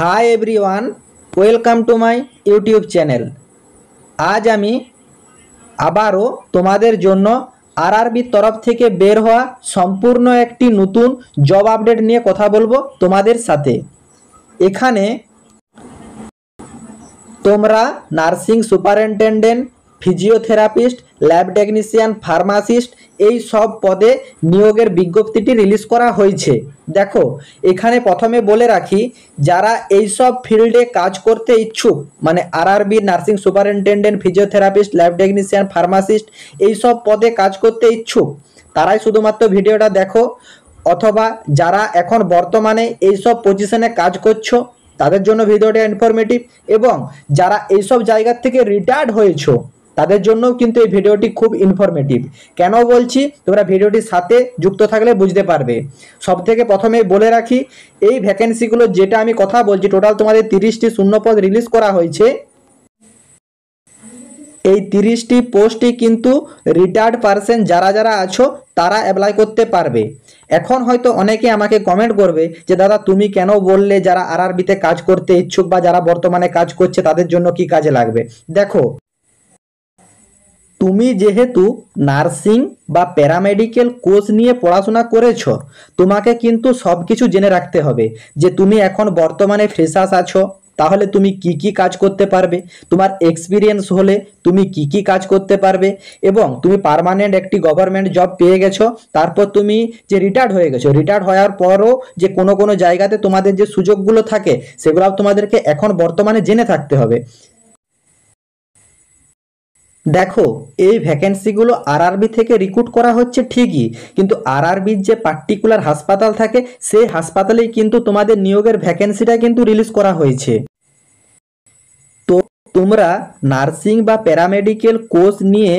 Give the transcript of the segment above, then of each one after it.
Hi everyone, welcome to my YouTube channel. আজ আমি আবারও তোমাদের জন্য আরআরবির তরফ থেকে বের হওয়া সম্পূর্ণ একটি নতুন জব আপডেট নিয়ে কথা বলবো তোমাদের সাথে। এখানে তোমরা nursing superintendent, physiotherapist, lab technician, pharmacist এই সব পদে নিয়োগের বিজ্ঞপ্তিটি রিলিজ করা হয়েছে। দেখো, এখানে প্রথমে বলে রাখি, যারা এই সব ফিল্ডে কাজ করতে ইচ্ছুক, মানে RRB nursing superintendent, physiotherapist, lab technician, pharmacist এই সব পদে কাজ করতে ইচ্ছুক তারাই শুধুমাত্র ভিডিওটা দেখো। অথবা যারা এখন বর্তমানে এই সব পজিশনে কাজ করছো তাদের জন্য ভিডিওটা ইনফরমেটিভ, এবং যারা এইসব জায়গা থেকে রিটায়ার্ড হয়েছো তাদের জন্যও কিন্তু এই ভিডিওটি খুব ইনফরমেটিভ। কেন বলছি, তোমরা ভিডিওটির সাথে যুক্ত থাকলে বুঝতে পারবে। সব থেকে প্রথমে বলে রাখি, এই ভ্যাকেন্সিগুলো যেটা আমি কথা বলছি, টোটাল তোমাদের 30টি শূন্যপদ রিলিজ করা হয়েছে। এই 30টি পোস্টই কিন্তু রিটায়ার্ড পারসন যারা যারা আছো তারা অ্যাপ্লাই করতে পারবে। এখন হয়তো অনেকে আমাকে কমেন্ট করবে যে দাদা তুমি কেন বললে যারা আরআরবিতে কাজ করতে ইচ্ছুক বা যারা বর্তমানে কাজ করছে তাদের জন্য কি কাজে লাগবে। দেখো, তুমি যেহেতু নার্সিং বা প্যারামেডিক্যাল কোর্স নিয়ে পড়াশোনা করেছো, তোমাকে কিন্তু সব কিছু জেনে রাখতে হবে যে তুমি এখন বর্তমানে ফ্রেশার্স আছো, তাহলে তুমি কি কি কাজ করতে পারবে, তোমার এক্সপিরিয়েন্স হলে তুমি কি কি কাজ করতে পারবে, এবং তুমি পার্মানেন্ট একটি গভর্নমেন্ট জব পেয়ে গেছো, তারপর তুমি যে রিটায়ার্ড হয়ে গেছো, রিটায়ার্ড হওয়ার পরও যে কোনো কোনো জায়গাতে তোমাদের যে সুযোগগুলো থাকে সেগুলো তোমাদেরকে এখন বর্তমানে জেনে থাকতে হবে। দেখো, এই ভ্যাকেন্সিগুলো আরআরবি থেকে রিক্রুট করা হচ্ছে ঠিকই, কিন্তু আরআরবির যে পার্টিকুলার হাসপাতাল থাকে সেই হাসপাতালেই কিন্তু তোমাদের নিয়োগের ভ্যাকেন্সিটা কিন্তু রিলিজ করা হয়েছে। তো তোমরা নার্সিং বা প্যারামেডিক্যাল কোর্স নিয়ে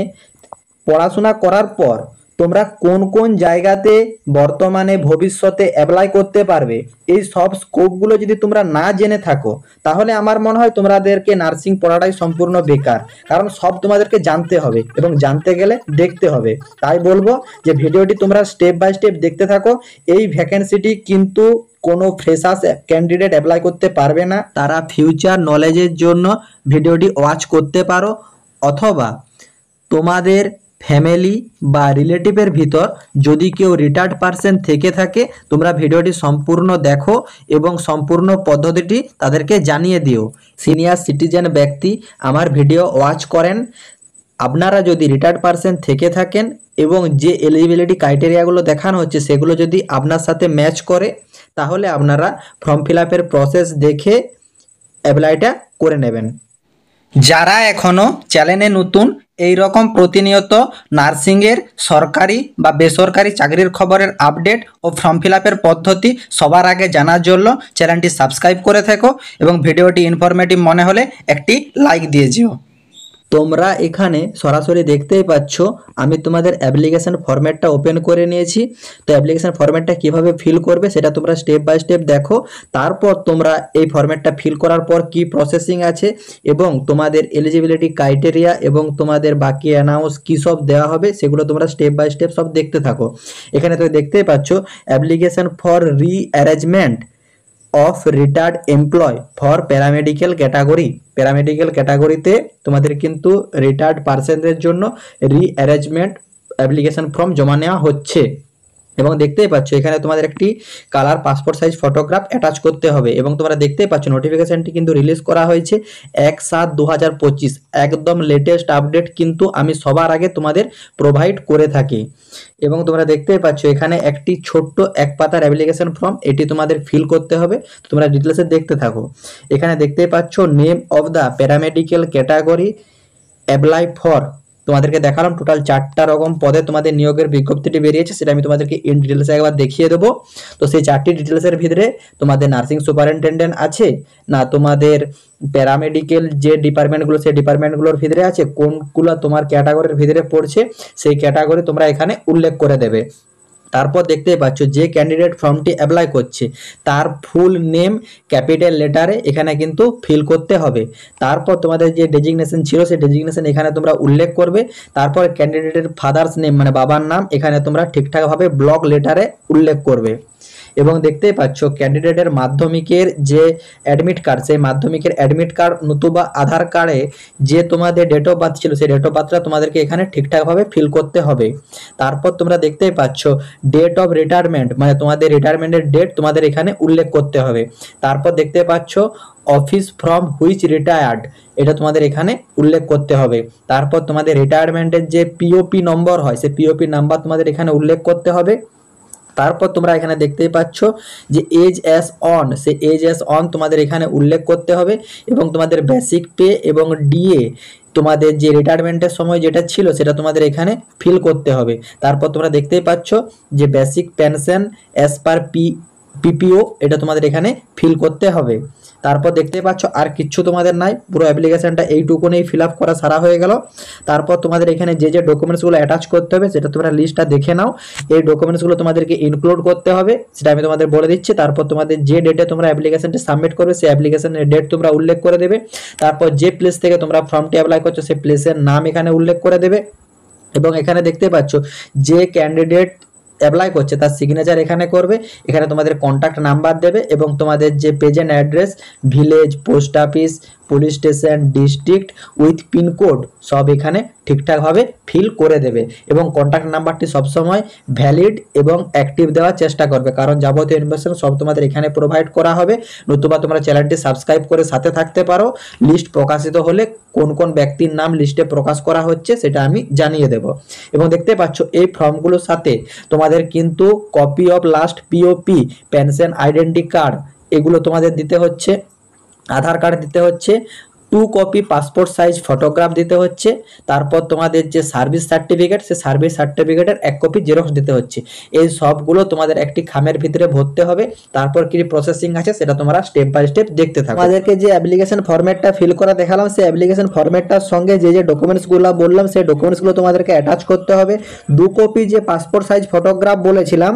পড়াশোনা করার পর তোমরা কোন কোন জায়গাতে বর্তমানে ভবিষ্যতে অ্যাপ্লাই করতে পারবে, এই সব স্কোপগুলো যদি তোমরা না জেনে থাকো তাহলে আমার মনে হয় তোমাদেরকে নার্সিং পড়াটাই সম্পূর্ণ বেকার। কারণ সব তোমাদেরকে জানতে হবে এবং জানতে গেলে দেখতে হবে। তাই বলবো যে ভিডিওটি তোমরা স্টেপ বাই স্টেপ দেখতে থাকো। এই ভ্যাকেন্সিটি কিন্তু কোনো ফ্রেশার্স ক্যান্ডিডেট অ্যাপ্লাই করতে পারবে না, তারা ফিউচার নলেজের জন্য ভিডিওটি ওয়াচ করতে পারো, অথবা তোমাদের ফ্যামিলি বা রিলেটিভের ভিতর যদি কেউ রিটায়ার্ড পারসন থেকে থাকে তোমরা ভিডিওটি সম্পূর্ণ দেখো এবং সম্পূর্ণ পদ্ধতিটি তাদেরকে জানিয়ে দিও। সিনিয়র সিটিজেন ব্যক্তি আমার ভিডিও ওয়াচ করেন, আপনারা যদি রিটায়ার্ড পারসন থেকে থাকেন এবং যে এলিজিবিলিটি ক্রাইটেরিয়াগুলো দেখানো হচ্ছে সেগুলো যদি আপনার সাথে ম্যাচ করে তাহলে আপনারা ফর্ম ফিল আপের প্রসেস দেখে অ্যাপ্লাইটা করে নেবেন। যারা এখনও চ্যানেলে নতুন, এই রকম প্রতিনিয়ত নার্সিংয়ের সরকারি বা বেসরকারি চাকরির খবরের আপডেট ও ফর্ম ফিল আপের পদ্ধতি সবার আগে জানার জন্য চ্যানেলটি সাবস্ক্রাইব করে থেকো এবং ভিডিওটি ইনফরমেটিভ মনে হলে একটি লাইক দিয়ে যেও। তোমরা এখানে সরাসরি দেখতেই পাচ্ছ আমি তোমাদের অ্যাপ্লিকেশন ফরম্যাটটা ওপেন করে নিয়েছি। তো অ্যাপ্লিকেশন ফরম্যাটটা কিভাবে ফিল করবে সেটা তোমরা স্টেপ বাই স্টেপ দেখো। তারপর তোমরা এই ফরম্যাটটা ফিল করার পর কি প্রসেসিং আছে এবং তোমাদের এলিজিবিলিটি ক্রাইটেরিয়া এবং তোমাদের বাকি অ্যানাউন্স কী সব দেওয়া হবে সেগুলো তোমরা স্টেপ বাই স্টেপ সব দেখতে থাকো। এখানে তো দেখতেই পাচ্ছ application for rearrangement of retired employee for paramedical category. Paramedical ক্যাটাগরিতে তোমাদের কিন্তু রিটায়ার্ড পার্সনদের জন্য রিঅ্যারেঞ্জমেন্ট অ্যাপ্লিকেশন ফর্ম জমা নেওয়া হচ্ছে। এবং দেখতেই পাচ্ছ এখানে তোমাদের একটি colour passport size photograph attach করতে হবে। এবং তোমরা দেখতেই পাচ্ছ নোটিফিকেশনটি কিন্তু রিলিজ করা হয়েছে 1/7/2025। একদম লেটেস্ট আপডেট কিন্তু আমি সবার আগে তোমাদের প্রোভাইড করে থাকি। এবং তোমরা দেখতেই পাচ্ছ এখানে একটি ছোট্ট এক পাতার অ্যাপ্লিকেশন ফর্ম, এটি তোমাদের ফিল করতে হবে। তোমরা ডিটেলসে দেখতে থাকো। এখানে দেখতেই পাচ্ছ name of the paramedical category apply for, তোমাদেরকে দেখালাম টোটাল 4টা রকম পদে তোমাদের নিয়োগের বিজ্ঞপ্তিটি বেরিয়েছে, সেটা আমি তোমাদেরকে ইন ডিটেলসে একবার দেখিয়ে দেবো। তো সেই 4টি ডিটেলসের ভিতরে তোমাদের নার্সিং সুপারিনটেন্ডেন্ট আছে না, তোমাদের প্যারামেডিক্যাল যে ডিপার্টমেন্টগুলো সেই ডিপার্টমেন্টগুলোর ভিতরে আছে, কোনগুলো তোমার ক্যাটাগরির ভিতরে পড়ছে সেই ক্যাটাগরি তোমরা এখানে উল্লেখ করে দেবে। তারপর দেখতেই পাচ্ছ যে ক্যান্ডিডেট ফর্মটি অ্যাপ্লাই করছে তার ফুল নেম ক্যাপিটাল লেটারে এখানে কিন্তু ফিল করতে হবে। তারপর তোমাদের যে ডেজিগনেশন ছিল সেই ডেজিগনেশন এখানে তোমরা উল্লেখ করবে। তারপর ক্যান্ডিডেটের ফাদার্স নেম মানে বাবার নাম এখানে তোমরা ঠিকঠাকভাবে ব্লক লেটারে উল্লেখ করবে। এবং দেখতেই পাচ্ছ ক্যান্ডিডেটের মাধ্যমিকের যে অ্যাডমিট কার্ড, সেই মাধ্যমিকের অ্যাডমিট কার্ড নতুবা আধার কার্ডে যে তোমাদের ডেট অফ বার্থ ছিল সেই ডেট অফ বার্থটা তোমাদেরকে এখানে ঠিকঠাকভাবে ফিল করতে হবে। তারপর তোমরা দেখতেই পাচ্ছ ডেট অফ রিটায়ারমেন্ট, মানে তোমাদের রিটায়ারমেন্টের ডেট তোমাদের এখানে উল্লেখ করতে হবে। তারপর দেখতে পাচ্ছ অফিস ফ্রম হুইচ রিটায়ার্ড, এটা তোমাদের এখানে উল্লেখ করতে হবে। তারপর তোমাদের রিটায়ারমেন্টের যে পিওপি নম্বর হয় সেই পিওপি নাম্বার তোমাদের এখানে উল্লেখ করতে হবে। তারপর তোমরা এখানে দেখতেই পাচ্ছ যে এজ অ্যাজ অন, সেই এজ অ্যাজ অন তোমাদের এখানে উল্লেখ করতে হবে এবং তোমাদের বেসিক পে এবং ডিএ তোমাদের যে রিটায়ারমেন্টের সময় যেটা ছিল সেটা তোমাদের এখানে ফিল করতে হবে। তারপর তোমরা দেখতেই পাচ্ছ যে বেসিক পেনশন অ্যাজ পার পিপিও, এটা তোমাদের এখানে ফিল করতে হবে। তারপর দেখতে পাচ্ছ আর কিচ্ছু তোমাদের নাই, পুরো অ্যাপ্লিকেশনটা এইটুকুনেই ফিল আপ করা সারা হয়ে গেল। তারপর তোমাদের এখানে যে যে ডকুমেন্টসগুলো অ্যাটাচ করতে হবে সেটা তোমরা লিস্টটা দেখে নাও। এই ডকুমেন্টসগুলো তোমাদেরকে ইনক্লুড করতে হবে, সেটা আমি তোমাদের বলে দিচ্ছি। তারপর তোমাদের যে ডেটে তোমরা অ্যাপ্লিকেশনটা সাবমিট করবে সেই অ্যাপ্লিকেশনের ডেট তোমরা উল্লেখ করে দেবে। তারপর যে প্লেস থেকে তোমরা ফর্মটি অ্যাপ্লাই করছো সেই প্লেসের নাম এখানে উল্লেখ করে দেবে। এবং এখানে দেখতে পাচ্ছ যে ক্যান্ডিডেট অ্যাপ্লাই করছে তার সিগনেচার এখানে করবে, এখানে তোমাদের কন্ট্যাক্ট নাম্বার দেবে এবং তোমাদের যে present address, village, post office, police station, district with pincode সব এখানে ঠিকঠাকভাবে ফিল করে দেবে। এবং কন্ট্যাক্ট নাম্বারটি সবসময় ভ্যালিড এবং অ্যাক্টিভ দেওয়ার চেষ্টা করবে, কারণ যাবতীয় ইনফরমেশন সব তোমাদের এখানে প্রোভাইড করা হবে। নতুবা তোমরা চ্যানেলটি সাবস্ক্রাইব করে সাথে থাকতে পারো, লিস্ট প্রকাশিত হলে কোন কোন ব্যক্তির নাম লিস্টে প্রকাশ করা হচ্ছে সেটা আমি জানিয়ে দেব। এবং দেখতে পাচ্ছ এই ফর্মগুলোর সাথে তোমাদের কিন্তু copy of last POP, pension identity card এগুলো তোমাদের দিতে হচ্ছে, আধার কার্ড দিতে হচ্ছে, 2 কপি পাসপোর্ট সাইজ ফটোগ্রাফ দিতে হচ্ছে। তারপর তোমাদের যে সার্ভিস সার্টিফিকেট সেই সার্ভিস সার্টিফিকেটের 1 কপি জেরক্স দিতে হচ্ছে। এই সবগুলো তোমাদের একটি খামের ভিতরে ভরতে হবে। তারপর কি প্রসেসিং আছে সেটা তোমরা স্টেপ বাই স্টেপ দেখতে থাকো। আমাদেরকে যে অ্যাপ্লিকেশন ফরম্যাটটা ফিল করা দেখালাম সেই অ্যাপ্লিকেশন ফরম্যাটটার সঙ্গে যে যে ডকুমেন্টসগুলো বললাম সেই ডকুমেন্টসগুলো তোমাদেরকে অ্যাটাচ করতে হবে। 2 কপি যে পাসপোর্ট সাইজ ফটোগ্রাফ বলেছিলাম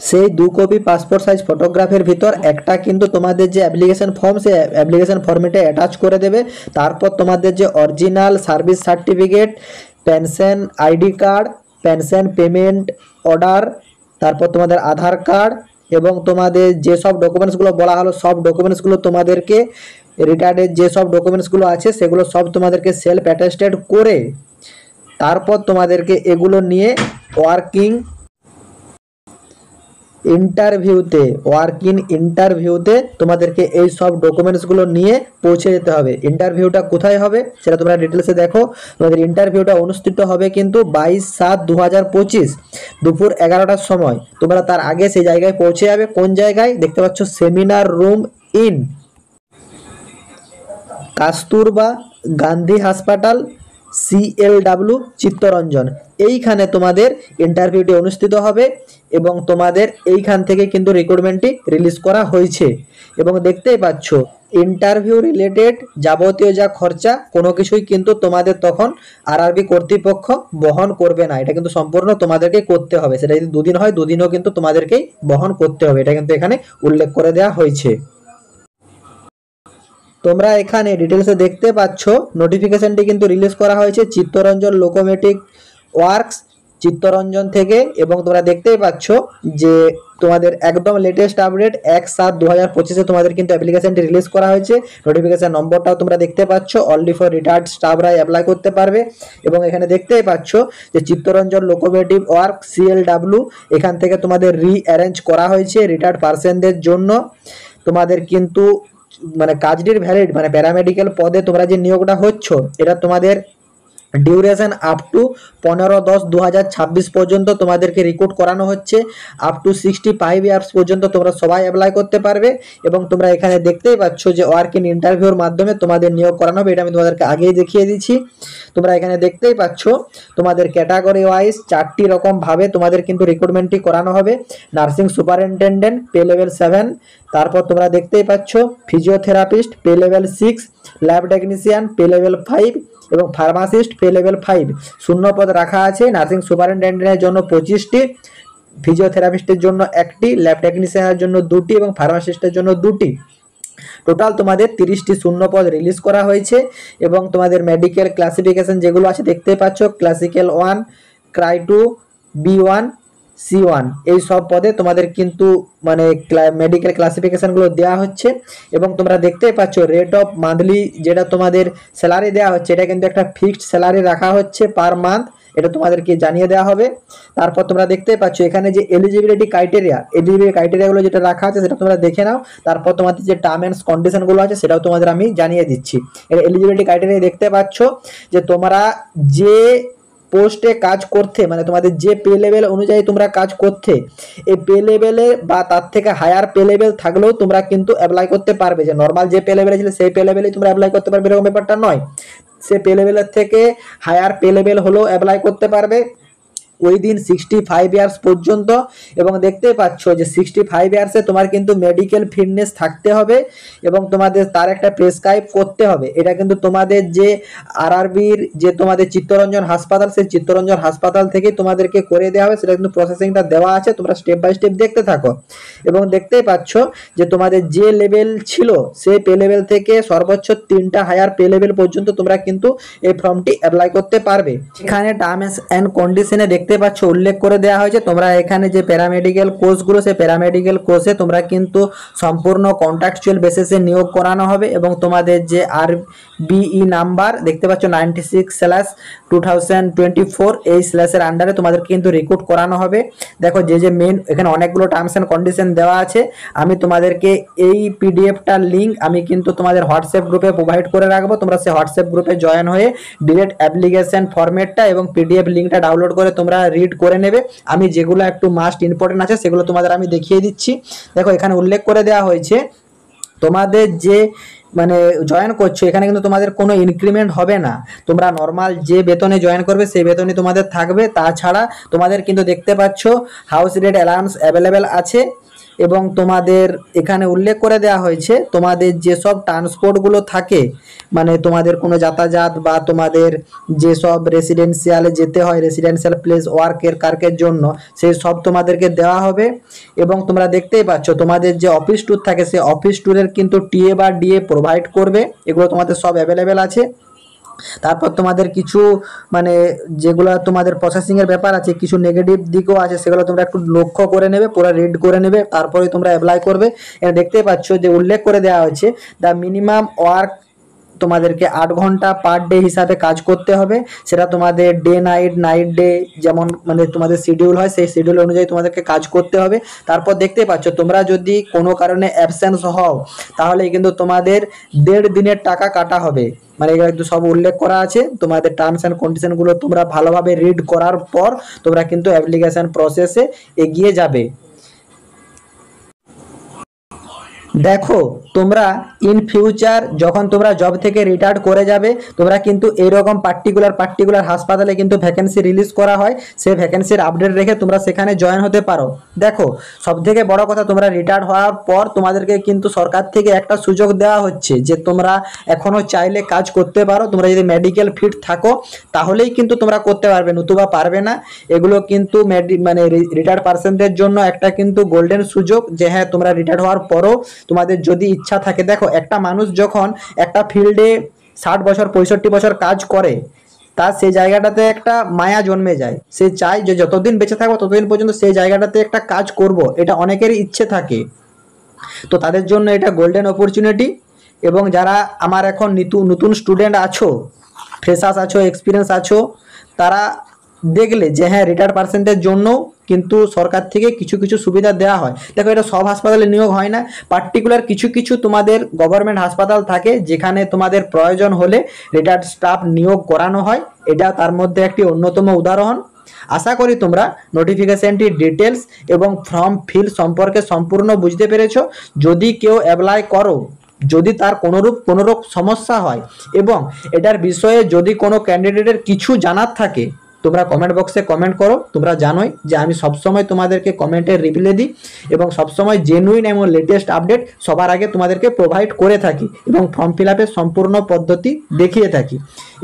সেই 2 কপি পাসপোর্ট সাইজ ফটোগ্রাফের ভিতর একটা কিন্তু তোমাদের যে অ্যাপ্লিকেশন ফর্ম সেই অ্যাপ্লিকেশন ফর্মেটে অ্যাটাচ করে দেবে। তারপর তোমাদের যে original service certificate, pension ID card, pension payment order, তারপর তোমাদের আধার কার্ড এবং তোমাদের যেসব ডকুমেন্টসগুলো বলা হলো সব ডকুমেন্টসগুলো তোমাদেরকে রিটায়ার্ডের যেসব ডকুমেন্টসগুলো আছে সেগুলো সব তোমাদেরকে সেলফ অ্যাটেস্টেড করে তারপর তোমাদেরকে এগুলো নিয়ে ওয়ার্কিং ইন্টারভিউতে তোমাদেরকে এই সব ডকুমেন্টসগুলো নিয়ে পৌঁছে যেতে হবে। ইন্টারভিউটা কোথায় হবে সেটা তোমরা ডিটেলসে দেখো। তোমাদের ইন্টারভিউটা অনুষ্ঠিত হবে কিন্তু 22/7/2025 দুপুর 11টার সময়। তোমরা তার আগে সেই জায়গায় পৌঁছে যাবে। কোন জায়গায় দেখতে পাচ্ছ, সেমিনার রুম ইন কাস্তুরবা গান্ধী হাসপাতাল, CLW চিত্তরঞ্জন, এইখানে তোমাদের ইন্টারভিউটি অনুষ্ঠিত হবে এবং তোমাদের এইখান থেকে কিন্তু রিক্রুটমেন্টটি রিলিজ করা হয়েছে। এবং দেখতেই পাচ্ছ ইন্টারভিউ রিলেটেড যাবতীয় যা খরচা কোনো কিছুই কিন্তু তোমাদের তখন আরআরবি কর্তৃপক্ষ বহন করবে না, এটা কিন্তু সম্পূর্ণ তোমাদেরকে করতে হবে। সেটা যদি 2 দিন হয় 2 দিনও কিন্তু তোমাদেরকেই বহন করতে হবে, এটা কিন্তু এখানে উল্লেখ করে দেওয়া হয়েছে। তোমরা এখানে ডিটেলসে দেখতে পাচ্ছ নোটিফিকেশনটি কিন্তু রিলিজ করা হয়েছে চিত্তরঞ্জন লোকোমেটিক ওয়ার্কস চিত্তরঞ্জন থেকে। এবং তোমরা দেখতেই পাচ্ছ যে তোমাদের একদম লেটেস্ট আপডেট 1/7/2025 তোমাদের কিন্তু অ্যাপ্লিকেশনটি রিলিজ করা হয়েছে। নোটিফিকেশন নম্বরটাও তোমরা দেখতে পাচ্ছ, অনলি ফর রিটায়ার্ড স্টাফরাই অ্যাপ্লাই করতে পারবে। এবং এখানে দেখতেই পাচ্ছ যে চিত্তরঞ্জন লোকোমেটিভ ওয়ার্ক CLW এখান থেকে তোমাদের রিঅ্যারেঞ্জ করা হয়েছে রিটায়ার্ড পার্সনদের জন্য। তোমাদের কিন্তু মানে কাজটির ভ্যালিড মানে প্যারামেডিক্যাল পদে তোমরা যে নিয়োগটা হচ্ছ এটা তোমাদের ডিউরেশন আপ টু 15/10/2026 পর্যন্ত তোমাদেরকে রিক্রুট করানো হচ্ছে। আপ টু 65 ইয়ার্স পর্যন্ত তোমরা সবাই অ্যাপ্লাই করতে পারবে। এবং তোমরা এখানে দেখতেই পাচ্ছ যে ওয়ার্ক ইন ইন্টারভিউর মাধ্যমে তোমাদের নিয়োগ করানো হবে, এটা আমি তোমাদেরকে আগেই দেখিয়ে দিচ্ছি। তোমরা এখানে দেখতেই পাচ্ছ তোমাদের ক্যাটাগরি ওয়াইজ 4টি রকম ভাবে তোমাদের কিন্তু রিক্রুটমেন্টটি করানো হবে। নার্সিং সুপারিনটেন্ডেন্ট পে লেভেল 7, তারপর তোমরা দেখতেই পাচ্ছ physiotherapist pay level 6, lab technician pay level 5 এবং ফার্মাসিস্ট পে লেভেল 5। শূন্য পদ রাখা আছে। নার্সিং সুপারিনটেন্ডেন্টের জন্য 25টি, ফিজিওথেরাপিস্টের জন্য 1টি, ল্যাব টেকনিশিয়ানের জন্য 2টি এবং ফার্মাসিস্টের জন্য 2টি। টোটাল তোমাদের 30টি শূন্য পদ রিলিজ করা হয়েছে। এবং তোমাদের মেডিকেল ক্লাসিফিকেশন যেগুলো আছে দেখতে পাচ্ছ, ক্লাসিক্যাল 1, ক্রাই 2, B1, C1 এই সব পদে তোমাদের কিন্তু মানে মেডিকেল ক্লাসিফিকেশনগুলো দেওয়া হচ্ছে। এবং তোমরা দেখতেই পাচ্ছ রেট অফ মান্থলি যেটা তোমাদের স্যালারি দেওয়া হচ্ছে, এটা কিন্তু একটা ফিক্সড স্যালারি রাখা হচ্ছে পার মান্থ, এটা তোমাদেরকে জানিয়ে দেওয়া হবে। তারপর তোমরা দেখতেই পাচ্ছ এখানে যে এলিজিবিলিটি ক্রাইটেরিয়াগুলো যেটা রাখা আছে সেটা তোমরা দেখে নাও। তারপর তোমাদের যে টার্ম অ্যান্ড কন্ডিশনগুলো আছে সেটাও তোমাদের আমি জানিয়ে দিচ্ছি। এর এলিজিবিলিটি ক্রাইটেরিয়া দেখতে পাচ্ছ যে তোমরা যে পোস্টে কাজ করতে, মানে তোমাদের যে পে লেভেল অনুযায়ী তোমরা কাজ করতে, এই পে লেভেলে বা তার থেকে হায়ার পে লেভেল থাকলেও তোমরা কিন্তু অ্যাপ্লাই করতে পারবে। যে নর্মাল যে পে লেভেলে ছিল সেই পে লেভেলেই তোমরা অ্যাপ্লাই করতে পারবে এরকম ব্যাপারটা নয়, সে পে লেভেলের থেকে হায়ার পে লেভেল হলেও অ্যাপ্লাই করতে পারবে উইদিন 65 ইয়ার্স পর্যন্ত। এবং দেখতে পাচ্ছ যে 65 ইয়ার্সে তোমার কিন্তু মেডিকেল ফিটনেস থাকতে হবে এবং তোমাদের তার একটা প্রেসক্রাইব করতে হবে। এটা কিন্তু তোমাদের যে আরআরবির যে তোমাদের চিত্তরঞ্জন হাসপাতাল, সেই চিত্তরঞ্জন হাসপাতাল থেকে তোমাদেরকে করে দেওয়া হবে, সেটা কিন্তু প্রসেসিংটা দেওয়া আছে, তোমরা স্টেপ বাই স্টেপ দেখতে থাকো। এবং দেখতেই পাচ্ছ যে তোমাদের যে লেভেল ছিল সেই পে লেভেল থেকে সর্বোচ্চ 3টা হায়ার পে লেভেল পর্যন্ত তোমরা কিন্তু এই ফর্মটি অ্যাপ্লাই করতে পারবে। এখানে টার্মস অ্যান্ড কন্ডিশনে দেখতে পাচ্ছ উল্লেখ করে দেওয়া হয়েছে তোমরা এখানে যে প্যারামেডিক্যাল কোর্সগুলো, সেই প্যারামেডিক্যাল কোর্সে তোমরা কিন্তু সম্পূর্ণ কন্ট্রাকচুয়াল বেসিসে নিয়োগ করানো হবে। এবং তোমাদের যে আরবিই নাম্বার দেখতে পাচ্ছ 96/2024 এই স্ল্যাশের আন্ডারে তোমাদের কিন্তু রিক্রুট করানো হবে। দেখো যে মেন এখানে অনেকগুলো টার্মস অ্যান্ড কন্ডিশন দেওয়া আছে, আমি তোমাদেরকে এই পিডিএফটার লিঙ্ক আমি কিন্তু তোমাদের হোয়াটসঅ্যাপ গ্রুপে প্রোভাইড করে রাখবো। তোমরা সেই হোয়াটসঅ্যাপ গ্রুপে জয়েন হয়ে ডিরেক্ট অ্যাপ্লিকেশন ফরম্যাটটা এবং পিডিএফ লিঙ্কটা ডাউনলোড করে তোমরা রিড করে নেবে। আমি যেগুলো একটু মাস্ট ইম্পর্টেন্ট আছে সেগুলো তোমাদের আমি দেখিয়ে দিচ্ছি। দেখো এখানে উল্লেখ করে দেওয়া হয়েছে তোমাদের যে মানে জয়েন করছো এখানে কিন্তু তোমাদের কোনো ইনক্রিমেন্ট হবে না, তোমরা নর্মাল যে বেতনে জয়েন করবে সেই বেতনই তোমাদের থাকবে। তাছাড়া তোমাদের কিন্তু দেখতে পাচ্ছ হাউস রেন্ট অ্যালাউন্স অ্যাভেলেবেল আছে। এবং তোমাদের এখানে উল্লেখ করে দেওয়া হয়েছে তোমাদের যেসব ট্রান্সপোর্টগুলো থাকে, মানে তোমাদের কোনো যাতায়াত বা তোমাদের যেসব রেসিডেন্সিয়ালে যেতে হয়, রেসিডেন্সিয়াল প্লেস কার্কের জন্য, সেই সব তোমাদেরকে দেওয়া হবে। এবং তোমরা দেখতেই পাচ্ছ তোমাদের যে অফিস ট্যুর থাকে সেই অফিস ট্যুরের কিন্তু টিএ বা ডিএ প্রোভাইড করবে, এগুলো তোমাদের সব অ্যাভেলেবেল আছে। তারপর তোমাদের কিছু মানে যেগুলো তোমাদের প্রসেসিংয়ের ব্যাপার আছে, কিছু নেগেটিভ দিকও আছে, সেগুলো তোমরা একটু লক্ষ্য করে নেবে, পুরো রিড করে নেবে, তারপরে তোমরা অ্যাপ্লাই করবে। এটা দেখতেই পাচ্ছ যে উল্লেখ করে দেওয়া হয়েছে দ্য মিনিমাম ওয়ার্ক তোমাদেরকে 8 ঘন্টা পার ডে হিসাবে কাজ করতে হবে। সেটা তোমাদের ডে নাইট ডে যেমন মানে তোমাদের শিডিউল হয় সেই শিডিউল অনুযায়ী তোমাদেরকে কাজ করতে হবে। তারপর দেখতে পাচ্ছ তোমরা যদি কোনো কারণে অ্যাবসেন্স হও তাহলে কিন্তু তোমাদের 1.5 দিনের টাকা কাটা হবে। মানে এগুলো কিন্তু সব উল্লেখ করা আছে, তোমাদের টার্মস অ্যান্ড কন্ডিশনগুলো তোমরা ভালোভাবে রিড করার পর তোমরা কিন্তু অ্যাপ্লিকেশন প্রসেসে এগিয়ে যাবে। দেখো তোমরা ইন ফিউচার যখন তোমরা জব থেকে রিটায়ার্ড করে যাবে তোমরা কিন্তু এইরকম পার্টিকুলার হাসপাতালে কিন্তু ভ্যাকেন্সি রিলিজ করা হয়, সেই ভ্যাকেন্সির আপডেট রেখে তোমরা সেখানে জয়েন হতে পারো। দেখো সবথেকে বড় কথা, তোমরা রিটায়ার্ড হওয়ার পর তোমাদেরকে কিন্তু সরকার থেকে একটা সুযোগ দেওয়া হচ্ছে যে তোমরা এখনও চাইলে কাজ করতে পারো। তোমরা যদি মেডিকেল ফিট থাকো তাহলেই কিন্তু তোমরা করতে পারবে, নতুবা পারবে না। এগুলো কিন্তু মানে রিটায়ার্ড পার্সনদের জন্য একটা কিন্তু গোল্ডেন সুযোগ যে হ্যাঁ তোমরা রিটায়ার্ড হওয়ার পরও তোমাদের যদি ইচ্ছা থাকে। দেখো একটা মানুষ যখন একটা ফিল্ডে 60 বছর 65 বছর কাজ করে তার সেই জায়গাটাতে একটা মায়া জন্মে যায়, সে চায় যে যতদিন বেঁচে থাকবো ততদিন পর্যন্ত সেই জায়গাটাতে একটা কাজ করব, এটা অনেকেরই ইচ্ছে থাকে। তো তাদের জন্য এটা গোল্ডেন অপরচুনিটি। এবং যারা আমার এখন নতুন স্টুডেন্ট আছো, ফ্রেশার্স আছো, এক্সপিরিয়েন্স আছো, তারা দেখলে যে হ্যাঁ রিটায়ার্ড পার্সেন্টের জন্য কিন্তু সরকার থেকে কিছু কিছু সুবিধা দেওয়া হয়। দেখো এটা সব হাসপাতালে নিয়োগ হয় না, পার্টিকুলার কিছু তোমাদের গভর্নমেন্ট হাসপাতাল থাকে যেখানে তোমাদের প্রয়োজন হলে রিটায়ার্ড স্টাফ নিয়োগ করানো হয়, এটা তার মধ্যে একটি অন্যতম উদাহরণ। আশা করি তোমরা নোটিফিকেশনটি ডিটেলস এবং ফর্ম ফিল সম্পর্কে সম্পূর্ণ বুঝতে পেরেছো। যদি কেউ অ্যাপ্লাই করো, যদি তার কোনোরূপ সমস্যা হয় এবং এটার বিষয়ে যদি কোনো ক্যান্ডিডেটের কিছু জানার থাকে তোমরা কমেন্ট বক্সে কমেন্ট করো। তোমরা জানোই যে আমি সবসময় তোমাদেরকে কমেন্টের রিপ্লাই দিই এবং সবসময় জেনুইন এবং লেটেস্ট আপডেট সবার আগে তোমাদেরকে প্রোভাইড করে থাকি এবং ফর্ম ফিল আপের সম্পূর্ণ পদ্ধতি দেখিয়ে থাকি।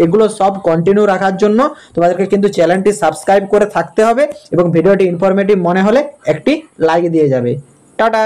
এগুলো সব কন্টিনিউ রাখার জন্য তোমাদেরকে কিন্তু চ্যানেলটি সাবস্ক্রাইব করে থাকতে হবে এবং ভিডিওটি ইনফরমেটিভ মনে হলে একটি লাইক দিয়ে যাবে। টাটা।